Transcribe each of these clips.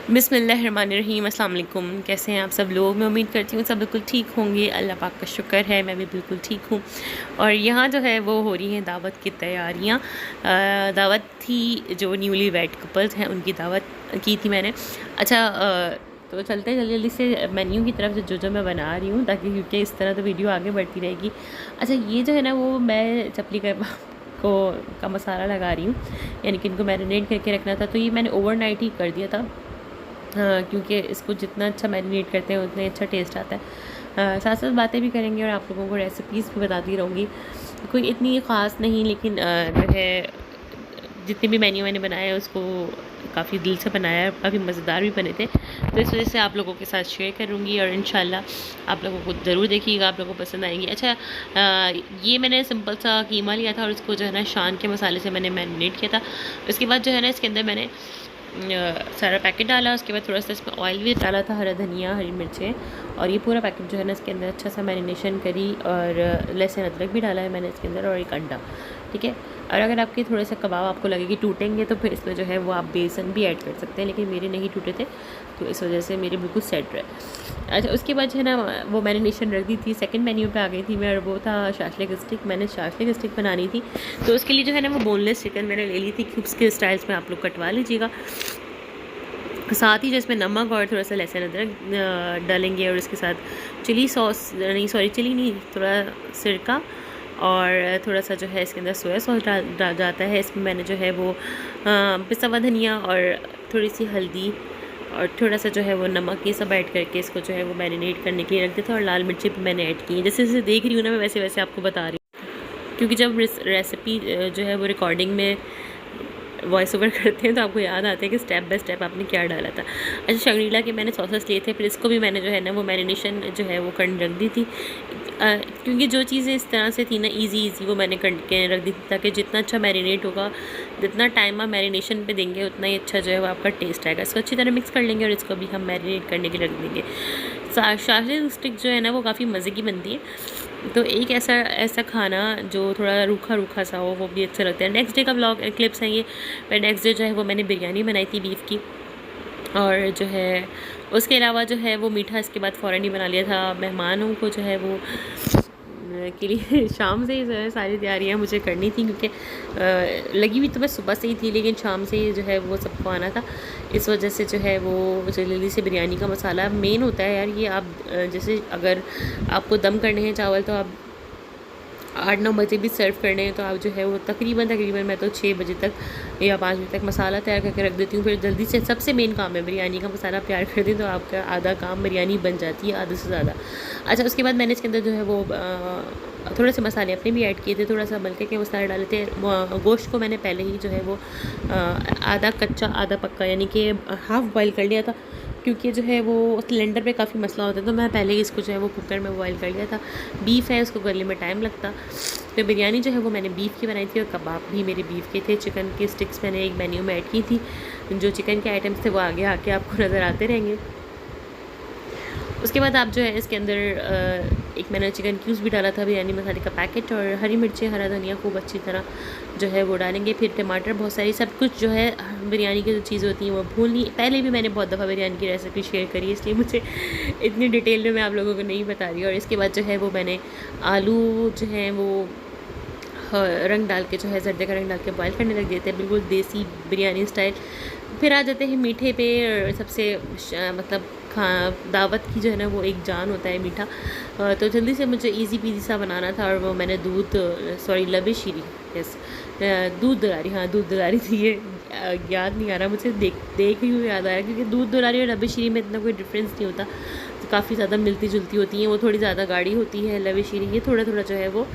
बिस्मिल्लाहिर्रहमानिर्रहीम। अस्सलाम वालेकुम। कैसे हैं आप सब लोग? मैं उम्मीद करती हूँ सब बिल्कुल ठीक होंगे। अल्लाह पाक का शुक्र है, मैं भी बिल्कुल ठीक हूँ। और यहाँ जो है वो हो रही हैं दावत की तैयारियाँ। दावत थी, जो न्यूली वेड कपल्स हैं उनकी दावत की थी मैंने। अच्छा, तो चलते हैं जल्दी जल्दी से मेन्यू की तरफ से जो मैं बना रही हूँ, ताकि क्योंकि इस तरह तो वीडियो आगे बढ़ती रहेगी। अच्छा, ये जो है ना वो मैं चपली को का मसाला लगा रही हूँ, यानी कि इनको मैरिनेट करके रखना था, तो ये मैंने ओवरनाइट ही कर दिया था। हाँ, क्योंकि इसको जितना अच्छा मैरिनेट करते हैं उतना अच्छा टेस्ट आता है। साथ साथ बातें भी करेंगे और आप लोगों को रेसिपीज़ भी बताती रहूँगी। कोई इतनी ख़ास नहीं, लेकिन जो है जितने भी मेन्यू मैंने बनाए हैं उसको काफ़ी दिल से बनाया है, काफ़ी मज़ेदार भी बने थे, तो इस वजह से आप लोगों के साथ शेयर करूँगी और इंशाल्लाह आप लोगों को ज़रूर देखिएगा, आप लोगों को पसंद आएंगी। अच्छा, ये मैंने सिंपल सा कीमा लिया था और उसको जो है ना शान के मसाले से मैंने मैरिनेट किया था। उसके बाद जो है ना इसके अंदर मैंने सारा पैकेट डाला। उसके बाद थोड़ा सा इसमें ऑयल भी डाला था, हरा धनिया, हरी मिर्चें, और ये पूरा पैकेट जो है ना इसके अंदर अच्छा सा मैरिनेशन करी, और लहसुन अदरक भी डाला है मैंने इसके अंदर, और एक अंडा। ठीक है। और अगर आपके थोड़े से कबाब आपको लगे कि टूटेंगे तो फिर इसमें जो है वो आप बेसन भी ऐड कर सकते हैं, लेकिन मेरे नहीं टूटे थे तो इस वजह से मेरे बिल्कुल सेट रहे। अच्छा, उसके बाद जो है ना वो मैरिनेशन रख दी थी। सेकंड मेन्यू पे आ गई थी मैं, और वो था शाशलिक स्टिक। मैंने शाशलिक स्टिक बनानी थी, तो उसके लिए जो है ना वो बोनलेस चिकन मैंने ले ली थी। क्यूब्स के स्टाइल्स में आप लोग कटवा लीजिएगा। साथ ही जो इसमें नमक और थोड़ा सा लहसुन अदरक डालेंगे, और इसके साथ चिली सॉस, नहीं सॉरी चिली नहीं, थोड़ा सिरका, और थोड़ा सा जो है इसके अंदर सोया सॉस डाल जाता है। इसमें मैंने जो है वो पिसा हुआ धनिया और थोड़ी सी हल्दी और थोड़ा सा जो है वो नमक, ये सब ऐड करके इसको जो है वो मैरिनेट करने के लिए रख दिया था। और लाल मिर्ची भी मैंने ऐड की है। जैसे जैसे देख रही हूँ ना मैं वैसे वैसे आपको बता रही हूँ, क्योंकि जब रेसिपी जो है वो रिकॉर्डिंग में वॉइस ओवर करते हैं तो आपको याद आता है कि स्टेप बाय स्टेप आपने क्या डाला था। अच्छा, शंग्रीला के मैंने सॉसेस लिए थे, फिर इसको भी मैंने जो है ना वो मैरिनेशन जो है वो करने रख दी थी, क्योंकि जो चीज़ें इस तरह से थी ना इजी वो मैंने करके रख दी थी, ताकि जितना अच्छा मैरिनेट होगा, जितना टाइम आप मैरिनेशन पे देंगे उतना ही अच्छा जो है वो आपका टेस्ट आएगा। इसको अच्छी तरह मिक्स कर लेंगे और इसको भी हम मैरिनेट करने के रख देंगे। शाशलिक स्टिक जो है ना वो काफ़ी मज़े की बनती है, तो एक ऐसा ऐसा खाना जो थोड़ा रूखा रूखा सा हो वो भी अच्छा लगता है। नेक्स्ट डे का ब्लॉग क्लिप्स हैं ये। मैं नेक्स्ट डे जो है वो मैंने बिरयानी बनाई थी बीफ की, और जो है उसके अलावा जो है वो मीठा इसके बाद फ़ौरन ही बना लिया था। मेहमानों को जो है वो के लिए शाम से ही जो है सारी तैयारियां मुझे करनी थी, क्योंकि लगी हुई तो मैं सुबह से ही थी, लेकिन शाम से ही जो है वो सबको आना था। इस वजह से जो है वो जल्दी से बिरयानी का मसाला मेन होता है यार ये। आप जैसे अगर आपको दम करने हैं चावल तो आप 8-9 बजे भी सर्व करने हैं, तो आप जो है वो तकरीबन मैं तो 6 बजे तक या 5 बजे तक मसाला तैयार करके रख देती हूँ। फिर जल्दी से सबसे मेन काम है बिरयानी का मसाला तैयार कर दें, तो आपका आधा काम बिरयानी बन जाती है, आधे से ज़्यादा। अच्छा, उसके बाद मैंने इसके अंदर जो है वो थोड़े से मसाले अपने भी ऐड किए थे, थोड़ा सा बल्कि के मसाले डाले थे। गोश्त को मैंने पहले ही जो है वो आधा कच्चा आधा पक्का, यानी कि हाफ़ बॉयल कर लिया था, क्योंकि जो है वो सिलेंडर पे काफ़ी मसला होता है, तो मैं पहले ही इसको जो है वो कुकर में बॉयल कर लिया था। बीफ है, उसको गलने में टाइम लगता। तो बिरयानी जो है वो मैंने बीफ की बनाई थी, और कबाब भी मेरे बीफ के थे। चिकन की स्टिक्स मैंने एक मेन्यू में ऐड की थी। जो चिकन के आइटम्स थे वो आगे आके आपको नज़र आते रहेंगे। उसके बाद आप जो है इसके अंदर एक मैंने चिकन क्यूब्स भी डाला था, बिरयानी मसाले का पैकेट, और हरी मिर्चें, हरा धनिया खूब अच्छी तरह जो है वो डालेंगे। फिर टमाटर बहुत सारी, सब कुछ जो है बिरयानी की जो चीज़ें होती हैं वो भूननी। पहले भी मैंने बहुत दफ़ा बिरयानी की रेसिपी शेयर करी है, इसलिए मुझे इतनी डिटेल में मैं आप लोगों को नहीं बता रही। और इसके बाद जो है वो मैंने आलू जो है वो रंग डाल के जो है जर्दे का रंग डाल के बॉयल करने लग देते हैं, बिल्कुल देसी बिरयानी स्टाइल। फिर आ जाते हैं मीठे पे। सबसे मतलब दावत की जो है ना वो एक जान होता है मीठा, तो जल्दी से मुझे इजी पीजी सा बनाना था, और वो मैंने लबे शीरी, यस, दूध दुलारी, हाँ दूध दुलारी थी ये, याद नहीं आ रहा मुझे, देख ही याद आया, क्योंकि दूध दुलारी और लबे शीरी में इतना कोई डिफरेंस नहीं होता, तो काफ़ी ज़्यादा मिलती जुलती होती हैं। वो थोड़ी ज़्यादा गाढ़ी होती है लबे शीरी, ये थोड़ा थोड़ा जो है वो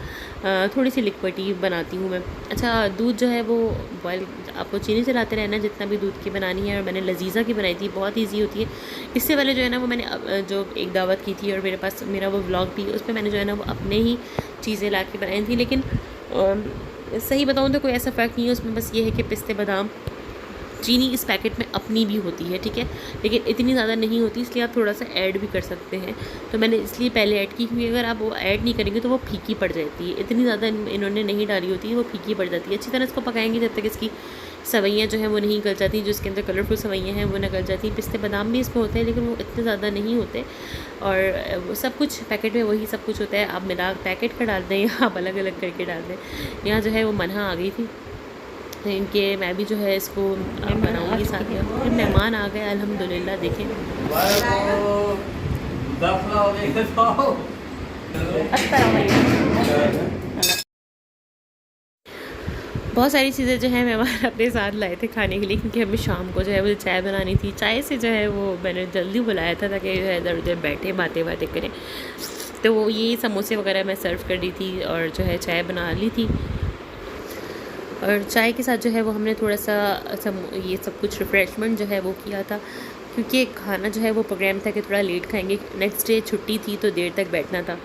थोड़ी सी लिक्विडी बनाती हूँ मैं। अच्छा, दूध जो है वो बॉयल आपको चीनी चलाते रहना जितना भी दूध की बनानी है, और मैंने लजीज़ा की बनाई थी, बहुत ईजी होती है। इससे पहले जो है ना वो मैंने जो एक दावत की थी, और मेरे पास मेरा वो व्लॉग भी, उसमें मैंने जो है ना वो अपने ही चीज़ें ला के बनाई थी, लेकिन सही बताऊँ तो कोई ऐसा फ़र्क नहीं है उसमें, बस ये है कि पिस्ते बादाम चीनी इस पैकेट में अपनी भी होती है, ठीक है, लेकिन इतनी ज़्यादा नहीं होती, इसलिए आप थोड़ा सा ऐड भी कर सकते हैं। तो मैंने इसलिए पहले ऐड की, क्योंकि अगर आप वो ऐड नहीं करेंगे तो वो फीकी पड़ जाती है। इतनी ज़्यादा इन्होंने नहीं डाली होती है, वो फीकी पड़ जाती है। अच्छी तरह इसको पकाएंगे जब तक इसकी सवैयाँ जो हैं वो नहीं गल जाती, जो इसके अंदर कलरफुल सवैयाँ हैं वो ना गल जाती। पिस्ते बादाम भी इसमें होते हैं, लेकिन वो इतने ज़्यादा नहीं होते। और वो सब कुछ पैकेट में वही सब कुछ होता है। आप मिला पैकेट का डाल दें या आप अलग अलग करके डाल दें। यहाँ जो है वो मनहा आ गई थी इनके, मैं भी जो है इसको बनाऊँगी साथ में। फिर मेहमान आ गए अल्हम्दुलिल्लाह। देखें बहुत सारी चीज़ें जो हैं मेहमान अपने साथ लाए थे खाने के लिए, क्योंकि हमें शाम को जो है वो चाय बनानी थी। चाय से जो है वो मैंने जल्दी बुलाया था ताकि जो है इधर उधर बैठे बातें करें। तो वो ये समोसे वगैरह मैं सर्व कर दी थी और जो है चाय बना ली थी। और चाय के साथ जो है वो हमने थोड़ा सा ये सब कुछ रिफ़्रेशमेंट जो है वो किया था, क्योंकि खाना जो है वो प्रोग्राम था कि थोड़ा लेट खाएंगे। नेक्स्ट डे छुट्टी थी तो देर तक बैठना था।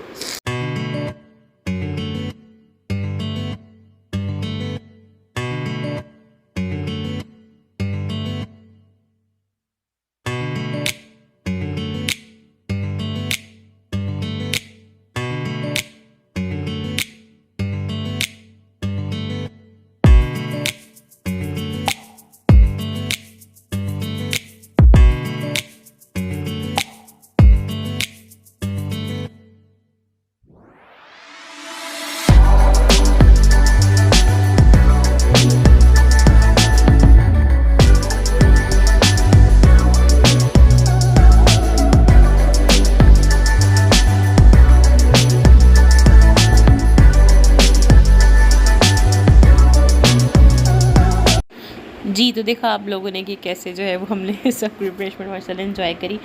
जी, तो देखा आप लोगों ने कि कैसे जो है वो हमने सब रिफ्रेशमेंट माशाल्लाह एंजॉय करी।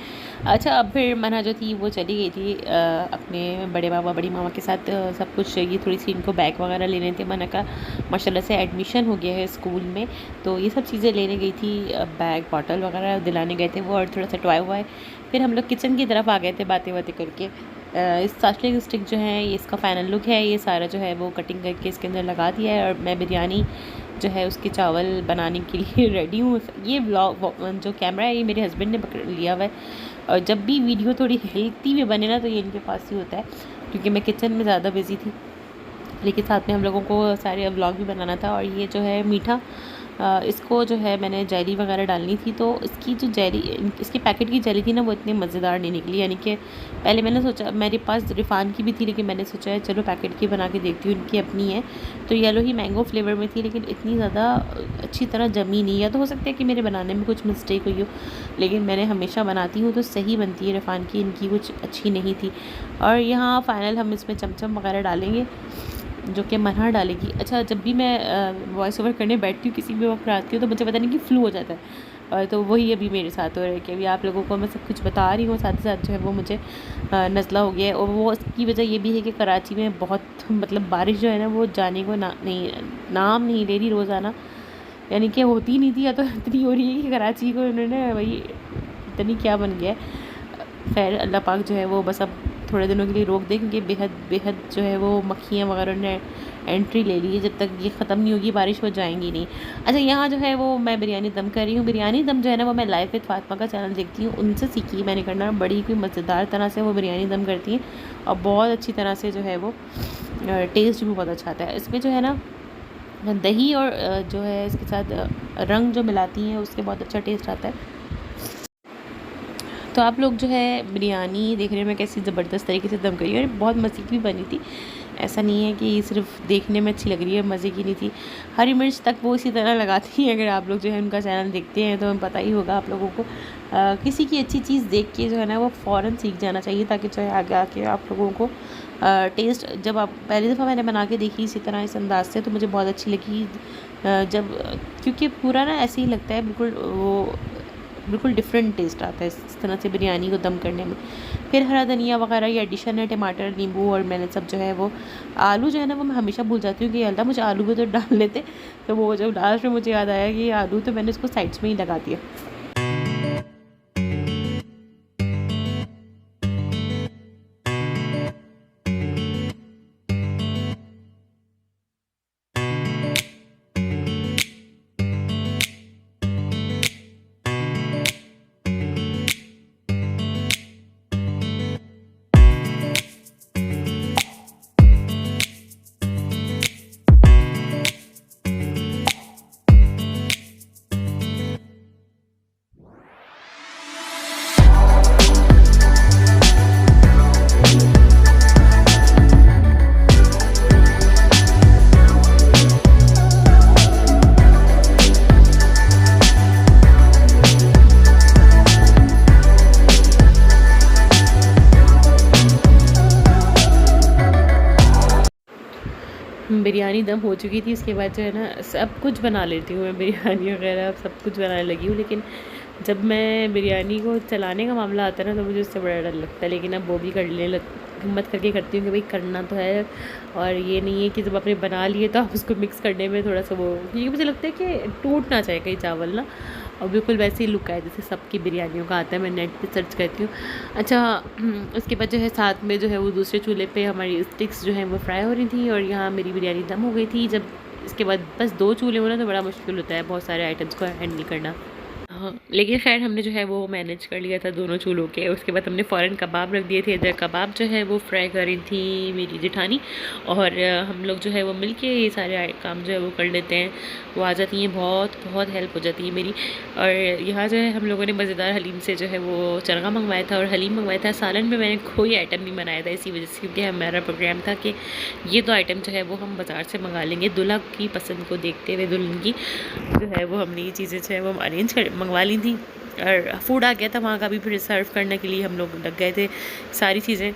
अच्छा, अब फिर मना जो थी वो चली गई थी अपने बड़े बाबा बड़ी मामा के साथ। सब कुछ ये थोड़ी सी इनको बैग वगैरह लेने थे। मना का माशाल्लाह से एडमिशन हो गया है स्कूल में, तो ये सब चीज़ें लेने गई थी। बैग बॉटल वगैरह दिलाने गए थे वो, और थोड़ा सा टॉय हुआ है। फिर हम लोग किचन की तरफ आ गए थे बातें करके। इस साशलिक स्टिक जो है ये इसका फ़ाइनल लुक है। ये सारा जो है वो कटिंग करके इसके अंदर लगा दिया है, और मैं बिरयानी जो है उसके चावल बनाने के लिए रेडी हूँ। ये व्लॉग जो कैमरा है ये मेरे हस्बैंड ने पकड़ लिया हुआ है, और जब भी वीडियो थोड़ी हेल्थी में बने ना तो ये इनके पास ही होता है, क्योंकि मैं किचन में ज़्यादा बिजी थी। लेकिन साथ में हम लोगों को सारे व्लॉग भी बनाना था। और ये जो है मीठा, इसको जो है मैंने जेली वगैरह डालनी थी, तो इसकी जो जेली, इसके पैकेट की जेली थी ना वो इतनी मज़ेदार नहीं निकली। यानी कि पहले मैंने सोचा, मेरे पास रिफ़ान की भी थी, लेकिन मैंने सोचा है चलो पैकेट की बना के देखती हूँ, इनकी अपनी है। तो येलो ही मैंगो फ्लेवर में थी, लेकिन इतनी ज़्यादा अच्छी तरह जमी नहीं। या तो हो सकता है कि मेरे बनाने में कुछ मिस्टेक हुई हो, लेकिन मैंने हमेशा बनाती हूँ तो सही बनती है। रिफ़ान की इनकी कुछ अच्छी नहीं थी। और यहाँ फ़ाइनल हम इसमें चमचम वगैरह डालेंगे, जो कि मनहा डालेगी। अच्छा, जब भी मैं वॉइस ओवर करने बैठती हूँ किसी भी वक्त आती हूँ तो मुझे पता नहीं कि फ्लू हो जाता है, तो वही अभी मेरे साथ हो रहा है कि अभी आप लोगों को मैं सब कुछ बता रही हूँ, साथ ही साथ जो है वो मुझे नज़ला हो गया है। और वो उसकी वजह ये भी है कि कराची में बहुत मतलब बारिश जो है ना वो जाने को नाम नहीं ले रही रोज़ाना। यानी कि होती नहीं थी, या तो इतनी हो रही है कि कराची को उन्होंने वही पता नहीं क्या बन गया है। खैर अल्लाह पाक जो है वो बस अब थोड़े दिनों के लिए रोक दे, क्योंकि बेहद जो है वो मक्खियाँ वगैरह ने एंट्री ले ली है। जब तक ये ख़त्म नहीं होगी बारिश वो जाएंगी नहीं। अच्छा, यहाँ जो है वो मैं बिरयानी दम कर रही हूँ। बिरयानी दम जो है ना वो मैं लाइव विद फातिमा का चैनल देखती हूँ, उनसे सीखी मैंने करना। बड़ी कोई मज़ेदार तरह से वो बिरयानी दम करती हैं, और बहुत अच्छी तरह से जो है वो टेस्ट भी बहुत अच्छा आता है। इसमें जो है ना दही और जो है इसके साथ रंग जो मिलाती हैं उससे बहुत अच्छा टेस्ट आता है। तो आप लोग जो है बिरयानी देख रहे हैं मैं कैसी ज़बरदस्त तरीके से दम करी है, और बहुत मज़े की भी बनी थी। ऐसा नहीं है कि सिर्फ देखने में अच्छी लग रही है, मज़े की नहीं थी। हरी मिर्च तक वो इसी तरह लगाती हैं। अगर आप लोग जो है उनका चैनल देखते हैं तो पता ही होगा आप लोगों को। किसी की अच्छी चीज़ देख के जो है ना वो फ़ौरन सीख जाना चाहिए, ताकि जो है आगे आके आप लोगों को टेस्ट, जब आप पहली दफ़ा मैंने बना के देखी इसी तरह इस अंदाज से तो मुझे बहुत अच्छी लगी। जब क्योंकि पूरा ना ऐसे ही लगता है, बिल्कुल डिफरेंट टेस्ट आता है इस तरह से बिरयानी को दम करने में। फिर हरा धनिया वगैरह ये एडिशन है, टमाटर नींबू, और मैंने सब जो है वो आलू जो है ना वो मैं हमेशा भूल जाती हूँ कि अल्लाह मुझे आलू भी तो डाल लेते। तो वो जब लास्ट में मुझे याद आया कि ये आलू, तो मैंने उसको साइड्स में ही लगा दिया। बिरयानी दम हो चुकी थी। उसके बाद जो है ना सब कुछ बना लेती हूँ मैं, बिरयानी वगैरह सब कुछ बनाने लगी हूँ। लेकिन जब मैं बिरयानी को चलाने का मामला आता है ना तो मुझे उससे बड़ा डर लगता है। लेकिन अब वो भी हिम्मत करके करती हूँ कि भाई करना तो है। और ये नहीं है कि जब आपने बना लिए तो आप उसको मिक्स करने में थोड़ा सा वो, क्योंकि मुझे लगता है कि टूट ना चाहे कहीं चावल ना, और बिल्कुल वैसे ही लुक आए जैसे सबकी बिरयानियों का आता है। मैं नेट पे सर्च करती हूँ। अच्छा, उसके बाद जो है साथ में जो है वो दूसरे चूल्हे पे हमारी स्टिक्स जो हैं वो फ्राई हो रही थी और यहाँ मेरी बिरयानी दम हो गई थी। जब इसके बाद बस 2 चूल्हे हो ना तो बड़ा मुश्किल होता है बहुत सारे आइटम्स को हैंडल करना। हाँ, लेकिन ख़ैर हमने जो है वो मैनेज कर लिया था दोनों चूल्हों के। उसके बाद हमने फ़ौरन कबाब रख दिए थे। इधर कबाब जो है वो फ्राई कर रही थी मेरी जेठानी, और हम लोग जो है वो मिल के ये सारे काम जो है वो कर लेते हैं। वो आ जाती हैं, बहुत बहुत हेल्प हो जाती है मेरी। और यहाँ जो है हम लोगों ने मज़ेदार हलीम से जो है वो चरगा मंगवाया था और हलीम मंगवाया था। सालन में मैंने कोई आइटम नहीं बनाया था इसी वजह से, क्योंकि हमारा प्रोग्राम था कि ये 2 आइटम जो है वो हम बाज़ार से मंगा लेंगे। दुल्हा की पसंद को देखते हुए दुल्हन की जो है वो हमने ये चीज़ें जो है वो अरेंज कर मंगवा ली थी। और फूड आ गया था वहाँ का भी, फिर सर्व करने के लिए हम लोग लग गए थे सारी चीज़ें।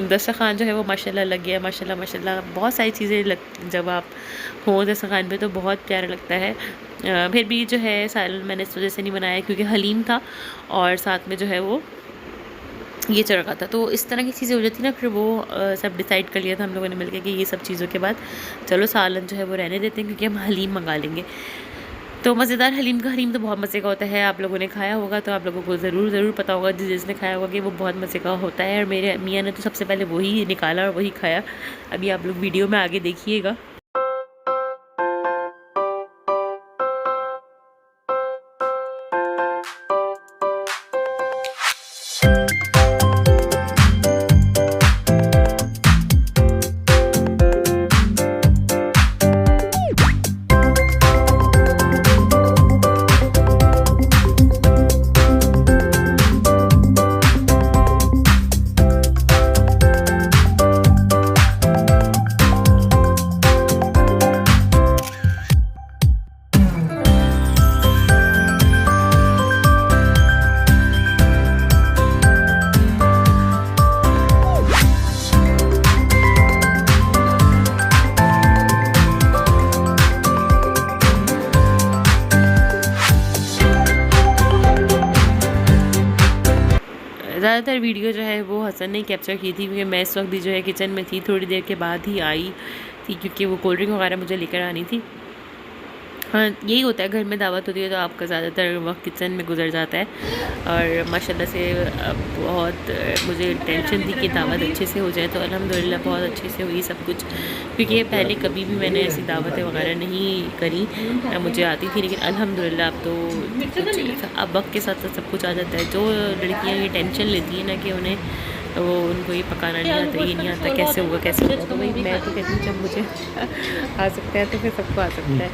दस्तरखान जो है वो माशाल्लाह लग गया, माशाल्लाह माशाल्लाह। बहुत सारी चीज़ें जब आप हो दस्तरखान पे तो बहुत प्यारा लगता है। फिर भी जो है सालन मैंने इस वजह से नहीं बनाया क्योंकि हलीम था और साथ में जो है वो ये चरखा था। तो इस तरह की चीज़ें हो जाती ना, फिर वो सब डिसाइड कर लिया था हम लोगों ने मिलकर कि ये सब चीज़ों के बाद चलो सालन जो है वो रहने देते हैं क्योंकि हम हलीम मंगा लेंगे। तो मज़ेदार हलीम तो बहुत मज़े का होता है। आप लोगों ने खाया होगा तो आप लोगों को ज़रूर पता होगा, जिसने खाया होगा कि वो बहुत मज़े का होता है। और मेरे मियाँ ने तो सबसे पहले वही निकाला और वही खाया। अभी आप लोग वीडियो में आगे देखिएगा। ज़्यादातर वीडियो जो है वो हसन ने कैप्चर की थी क्योंकि मैं इस वक्त भी जो है किचन में थी। थोड़ी देर के बाद ही आई थी क्योंकि वो कोल्ड ड्रिंक वगैरह मुझे लेकर आनी थी। हाँ, यही होता है, घर में दावत होती है तो आपका ज़्यादातर वक्त किचन में गुजर जाता है। और माशाल्लाह से बहुत मुझे टेंशन थी कि दावत अच्छे से हो जाए, तो अल्हम्दुलिल्लाह बहुत अच्छे से हुई सब कुछ। क्योंकि पहले कभी भी मैंने ऐसी दावतें वगैरह नहीं करी, मुझे आती थी, लेकिन अल्हम्दुलिल्लाह अब तो अब वक्त के साथ साथ सब कुछ आ जाता है। जो लड़कियाँ ये टेंशन लेती हैं ना कि उन्हें वो उनको ये पकाना नहीं आता, ये नहीं आता, कैसे होगा कैसे होगा, तो भाई मैं तो कहती हूँ जब मुझे आ सकता है तो फिर सबको आ सकता है,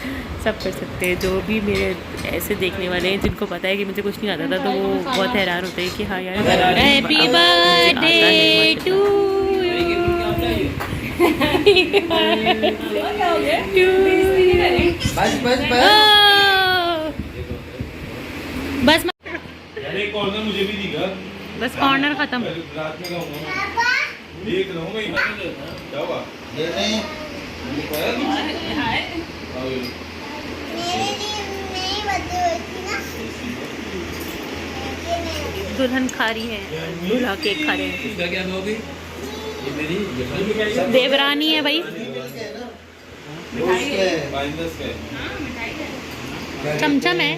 सब कर सकते हैं। जो भी मेरे ऐसे देखने वाले हैं जिनको पता है कि मुझे कुछ नहीं आता था तो वो बहुत हैरान होते हैं कि हाँ यार हैप्पी बर्थडे टू बस मुझे भी दिखा, बस कॉर्नर खत्म। रात में देख रहा हूँ मैं क्या हुआ? दुल्हन खा रही है, दूल्हा केक खा रहे हैं। इसका क्या लोगे? ये मेरी देवरानी है भाई, चमचम है।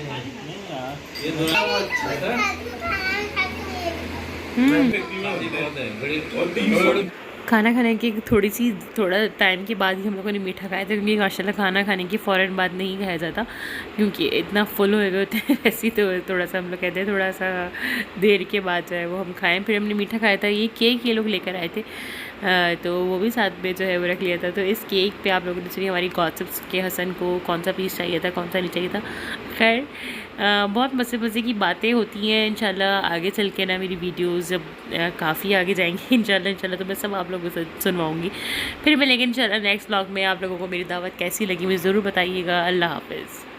खाना खाने के थोड़ा टाइम के बाद ही हम लोगों ने मीठा खाया था, क्योंकि माशाल्लाह खाना खाने की फ़ौरन बाद नहीं खाया जाता क्योंकि इतना फुल हुए होते हैं। ऐसे ही तो थोड़ा सा हम लोग कहते हैं थोड़ा सा देर के बाद जो है वो हम खाएं। फिर हमने मीठा खाया था, ये केक ये लोग लेकर आए थे तो वो भी साथ में जो है वो रख लिया था। तो इस केक पे आप लोगों ने सुनी हमारी गॉसिप्स के हसन को कौन सा पीस चाहिए था, कौन सा नहीं चाहिए था। खैर बहुत मज़े की बातें होती हैं। इंशाल्लाह आगे चल के ना मेरी वीडियोस जब काफ़ी आगे जाएंगी इंशाल्लाह तो मैं सब आप लोगों से सुनवाऊँगी। फिर मिलेंगे इंशाल्लाह नेक्स्ट व्लॉग में। आप लोगों को मेरी दावत कैसी लगी मुझे ज़रूर बताइएगा। अल्लाह हाफ़िज़।